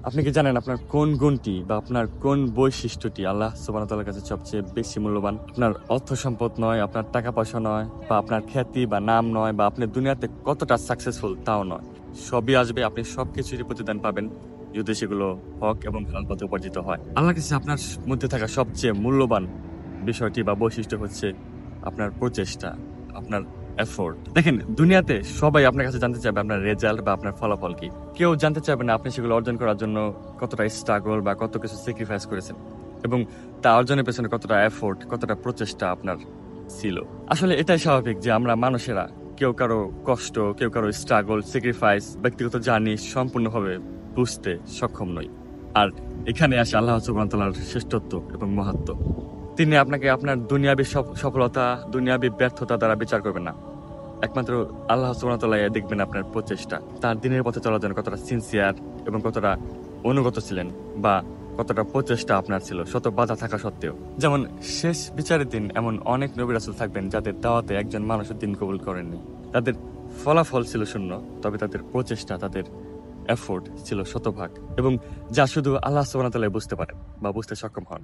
আপনি কি জানেন আপনার কোন গুণটি বা আপনার কোন বৈশিষ্ট্যটি আল্লাহ সুবহানাহু ওয়া তাআলার কাছে সবচেয়ে বেশি মূল্যবান? আপনার অর্থ সম্পদ নয়, আপনার টাকা পয়সা নয়, বা আপনার খ্যাতি বা নাম নয়, বা আপনি দুনিয়াতে কতটা সাকসেসফুল তাও নয়। সবই আসবে, আপনি সবকিছুরই প্রতিদান পাবেন যদি সেগুলো হক এবং হালাল পথে উপার্জিত হয়। আল্লাহর কাছে আপনার মধ্যে থাকা সবচেয়ে মূল্যবান বিষয়টি বা বৈশিষ্ট্য হচ্ছে আপনার প্রচেষ্টা, আপনার এফোর্ট। দেখেন, দুনিয়াতে সবাই আপনার কাছে জানতে চাইবে আপনার রেজাল্ট বা আপনার ফলাফল কি। কেউ জানতে চাইবে না আপনি সেগুলো অর্জন করার জন্য কতটা স্ট্রাগল বা কত কিছু স্যাক্রিফাইস করেছেন, এবং তা অর্জনের পেছনে কতটা এফোর্ট, কতটা প্রচেষ্টা আপনার ছিল। আসলে এটাই স্বাভাবিক যে আমরা মানুষেরা কেউ কারো কষ্ট, কেউ কারো স্ট্রাগল, স্যাক্রিফাইস, ব্যক্তিগত জার্নি সম্পূর্ণভাবে বুঝতে সক্ষম নই। আর এখানে আসে আল্লাহ সুবহানাহু ওয়া তাআলার শ্রেষ্ঠত্ব এবং মহত্ব। তিনি আপনাকে আপনার দুনিয়াবী সফলতা, দুনিয়াবী ব্যর্থতা দ্বারা বিচার করবেন না। একমাত্র আল্লাহ সুবহানাহু ওয়া তাআলা দেখবেন আপনার প্রচেষ্টা। তার দিনের পথে চলার জন্য কতটা সিনসিয়ার এবং কতটা অনুগত ছিলেন, বা কতটা প্রচেষ্টা আপনার ছিল শত বাধা থাকা সত্ত্বেও। যেমন শেষ বিচারের দিন এমন অনেক নবী রাসূল থাকবেন যাদের দাওয়াতে একজন মানুষের দিন কবুল করেননি। তাদের ফলাফল ছিল শূন্য, তবে তাদের প্রচেষ্টা, তাদের এফোর্ট ছিল শতভাগ, এবং যা শুধু আল্লাহ সুবহানাহু ওয়া তাআলাই বুঝতে পারেন বা বুঝতে সক্ষম হন।